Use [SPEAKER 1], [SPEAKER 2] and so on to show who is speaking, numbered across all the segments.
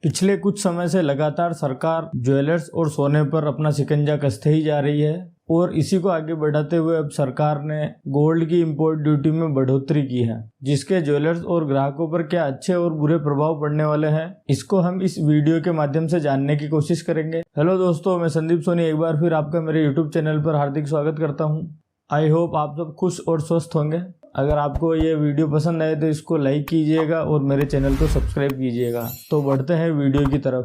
[SPEAKER 1] पिछले कुछ समय से लगातार सरकार ज्वेलर्स और सोने पर अपना शिकंजा कसते ही जा रही है और इसी को आगे बढ़ाते हुए अब सरकार ने गोल्ड की इंपोर्ट ड्यूटी में बढ़ोतरी की है, जिसके ज्वेलर्स और ग्राहकों पर क्या अच्छे और बुरे प्रभाव पड़ने वाले हैं, इसको हम इस वीडियो के माध्यम से जानने की कोशिश करेंगे। हेलो दोस्तों, मैं संदीप सोनी एक बार फिर आपका मेरे यूट्यूब चैनल पर हार्दिक स्वागत करता हूँ। आई होप आप सब खुश और स्वस्थ होंगे। अगर आपको ये वीडियो पसंद आए तो इसको लाइक कीजिएगा और मेरे चैनल को सब्सक्राइब कीजिएगा। तो बढ़ते हैं वीडियो की तरफ।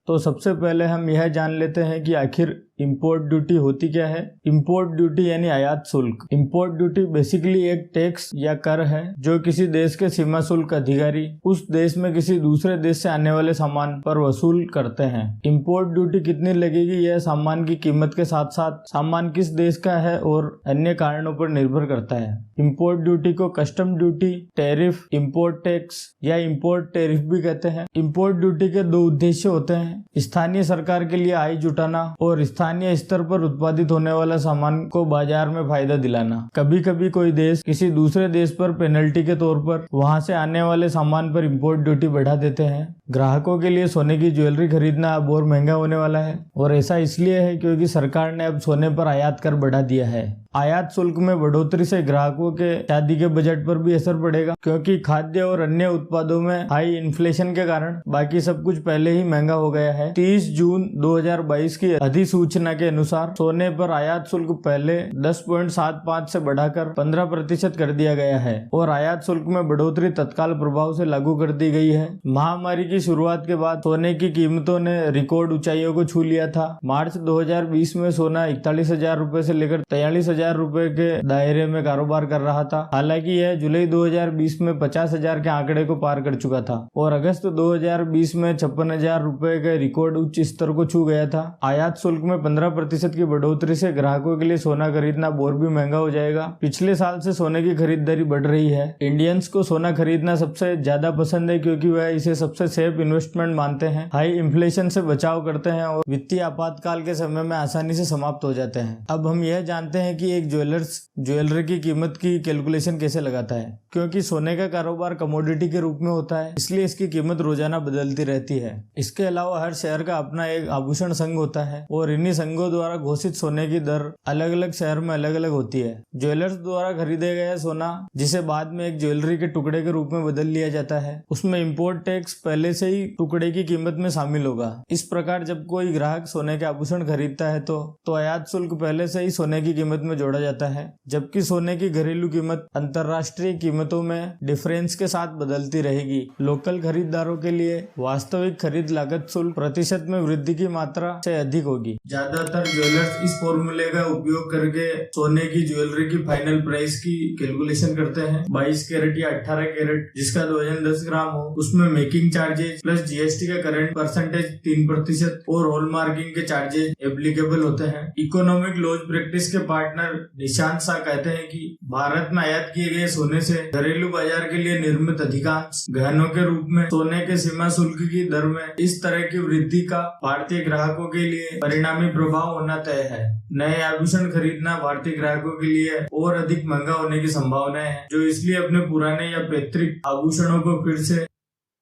[SPEAKER 1] तो सबसे पहले हम यह जान लेते हैं कि आखिर इंपोर्ट ड्यूटी होती क्या है। इंपोर्ट ड्यूटी यानी आयात शुल्क। इंपोर्ट ड्यूटी बेसिकली एक टैक्स या कर है जो किसी देश के सीमा शुल्क अधिकारी उस देश में किसी दूसरे देश से आने वाले सामान पर वसूल करते हैं। इंपोर्ट ड्यूटी कितनी लगेगी यह सामान की कीमत के साथ साथ सामान किस देश का है और अन्य कारणों पर निर्भर करता है। इंपोर्ट ड्यूटी को custom duty, tariff, import tax या इंपोर्ट टैरिफ भी कहते हैं। इंपोर्ट ड्यूटी के दो उद्देश्य होते हैं, स्थानीय सरकार के लिए आय जुटाना और स्थानीय स्तर पर उत्पादित होने वाला सामान को बाजार में फायदा दिलाना। कभी कभी कोई देश किसी दूसरे देश पर पेनल्टी के तौर पर वहां से आने वाले सामान पर इंपोर्ट ड्यूटी बढ़ा देते हैं। ग्राहकों के लिए सोने की ज्वेलरी खरीदना अब और महंगा होने वाला है और ऐसा इसलिए है क्योंकि सरकार ने अब सोने पर आयात कर बढ़ा दिया है। आयात शुल्क में बढ़ोतरी से ग्राहकों के शादी के बजट पर भी असर पड़ेगा, क्योंकि खाद्य और अन्य उत्पादों में हाई इन्फ्लेशन के कारण बाकी सब कुछ पहले ही महंगा हो गया है। 30 जून 2022 की अधिसूचना के अनुसार सोने पर आयात शुल्क पहले 10.75 से बढ़ाकर 15% कर दिया गया है और आयात शुल्क में बढ़ोतरी तत्काल प्रभाव से लागू कर दी गई है। महामारी की शुरुआत के बाद सोने की कीमतों ने रिकॉर्ड ऊंचाइयों को छू लिया था। मार्च 2020 में सोना 41,000 रुपए से लेकर 43,000 रुपए के दायरे में कारोबार कर रहा था। हालांकि यह जुलाई 2020 में 50,000 के आंकड़े को पार कर चुका था और अगस्त 2020 में 56,000 रुपए के रिकॉर्ड उच्च स्तर को छू गया था। आयात शुल्क में 15% की बढ़ोतरी से ग्राहकों के लिए सोना खरीदना और भी महंगा हो जाएगा। पिछले साल से सोने की खरीदारी बढ़ रही है। इंडियंस को सोना खरीदना सबसे ज्यादा पसंद है क्योंकि वह इसे सबसे सेफ इन्वेस्टमेंट मानते हैं, हाई इन्फ्लेशन से बचाव करते हैं और वित्तीय आपातकाल के समय में आसानी से समाप्त हो जाते हैं। अब हम यह जानते हैं कि एक ज्वेलरी की कीमत की कैलकुलेशन कैसे लगाता है। क्योंकि सोने का कारोबार कमोडिटी के रूप में होता है, इसलिए इसकी कीमत रोजाना बदलती रहती है। इसके अलावा हर शहर का अपना एक आभूषण संघ होता है और इन्हीं संघों द्वारा घोषित सोने की दर अलग अलग शहर में अलग अलग होती है। ज्वेलर्स द्वारा खरीदे गए सोना, जिसे बाद में एक ज्वेलरी के टुकड़े के रूप में बदल लिया जाता है, उसमें इंपोर्ट टैक्स पहले से ही टुकड़े की कीमत में शामिल होगा। इस प्रकार जब कोई ग्राहक सोने के आभूषण खरीदता है तो आयात शुल्क पहले से ही सोने की कीमत में जोड़ा जाता है, जबकि सोने की घरेलू कीमत अंतर्राष्ट्रीय कीमतों में डिफरेंस के साथ बदलती रहेगी। लोकल खरीदारों के लिए वास्तविक खरीद लागत शुल्क प्रतिशत में वृद्धि की मात्रा से अधिक होगी। ज्यादातर ज्वेलर्स इस फॉर्मूले का उपयोग करके सोने की ज्वेलरी की फाइनल प्राइस की कैलकुलेशन करते हैं। 22 कैरेट या 18 कैरेट जिसका वजन 10 ग्राम हो, उसमें मेकिंग चार्जेस प्लस जीएसटी का करंट परसेंटेज 3% और हॉलमार्किंग के चार्जेस एप्लीकेबल होते हैं। इकोनॉमिक लॉज प्रैक्टिस के पार्टनर निशांत शाह कहते हैं कि भारत में आयात किए गए सोने से घरेलू बाजार के लिए निर्मित अधिकांश गहनों के रूप में सोने के सीमा शुल्क की दर में इस तरह की वृद्धि का भारतीय ग्राहकों के लिए परिणामी प्रभाव होना तय है। नए आभूषण खरीदना भारतीय ग्राहकों के लिए और अधिक महंगा होने की संभावना है, जो इसलिए अपने पुराने या पैतृक आभूषणों को फिर से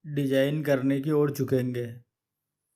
[SPEAKER 1] डिजाइन करने की ओर झुकेंगे।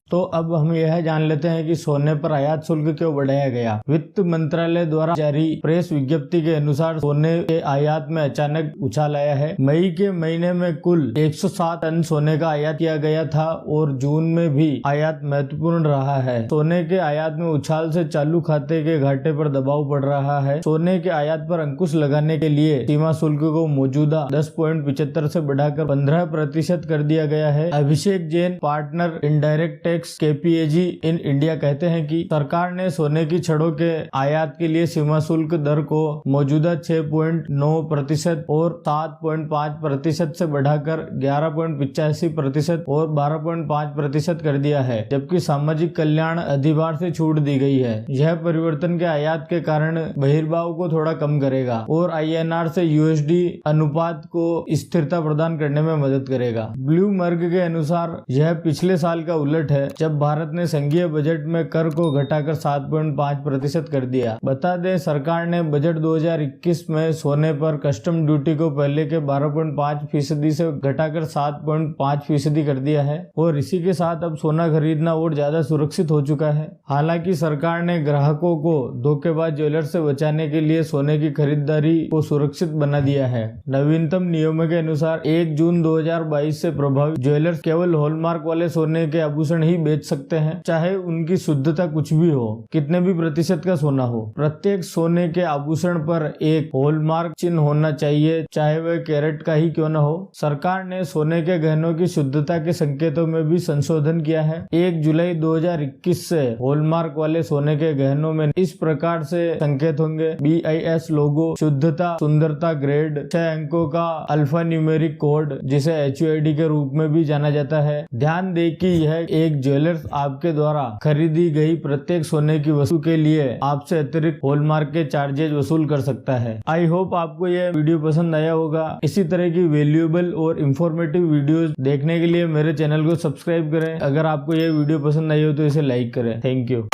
[SPEAKER 1] तो अब हम यह जान लेते हैं कि सोने पर आयात शुल्क क्यों बढ़ाया गया। वित्त मंत्रालय द्वारा जारी प्रेस विज्ञप्ति के अनुसार सोने के आयात में अचानक उछाल आया है। मई के महीने में कुल 107 टन सोने का आयात किया गया था और जून में भी आयात महत्वपूर्ण रहा है। सोने के आयात में उछाल से चालू खाते के घाटे पर दबाव पड़ रहा है। सोने के आयात पर अंकुश लगाने के लिए सीमा शुल्क को मौजूदा 10.75 से बढ़ाकर 15% कर दिया गया है। Abhishek Jain, partner indirect tax KPMG in India कहते हैं कि सरकार ने सोने की छड़ों के आयात के लिए सीमा शुल्क दर को मौजूदा 6.9% और 7.5% से बढ़ाकर 11.85% और 12.5% कर दिया है, जबकि सामाजिक कल्याण अधिभार से छूट दी गई है। यह परिवर्तन के आयात के कारण बहिर्भाव को थोड़ा कम करेगा और आईएनआर से यूएसडी अनुपात को स्थिरता प्रदान करने में मदद करेगा। ब्लूमबर्ग के अनुसार यह पिछले साल का उलट है। जब भारत ने संघीय बजट में कर को घटाकर 7.5% कर दिया। बता दें, सरकार ने बजट 2021 में सोने पर कस्टम ड्यूटी को पहले के 12.5% से घटाकर 7.5% कर दिया है और इसी के साथ अब सोना खरीदना और ज्यादा सुरक्षित हो चुका है। हालांकि सरकार ने ग्राहकों को धोखेबाज ज्वेलर से बचाने के लिए सोने की खरीदारी को सुरक्षित बना दिया है। नवीनतम नियमों के अनुसार 1 जून 2022 से प्रभावित ज्वेलर्स केवल हॉलमार्क वाले सोने के आभूषण ही बेच सकते हैं, चाहे उनकी शुद्धता कुछ भी हो, कितने भी प्रतिशत का सोना हो। प्रत्येक सोने के आभूषण पर एक हॉलमार्क चिन्ह होना चाहिए, चाहे वह कैरेट का ही क्यों न हो। सरकार ने सोने के गहनों की शुद्धता के संकेतों में भी संशोधन किया है। 1 जुलाई 2021 से हॉलमार्क वाले सोने के गहनों में इस प्रकार से संकेत होंगे: BIS लोगो, शुद्धता, सुंदरता ग्रेड, 6 अंकों का अल्फा न्यूमेरिक कोड जिसे HUID के रूप में भी जाना जाता है। ध्यान दें कि यह एक ज्वेलर्स आपके द्वारा खरीदी गई प्रत्येक सोने की वस्तु के लिए आपसे अतिरिक्त हॉलमार्क के चार्जेज वसूल कर सकता है। आई होप आपको यह वीडियो पसंद आया होगा। इसी तरह की वैल्यूएबल और इंफॉर्मेटिव वीडियोस देखने के लिए मेरे चैनल को सब्सक्राइब करें। अगर आपको यह वीडियो पसंद आई हो तो इसे लाइक करें। Thank you.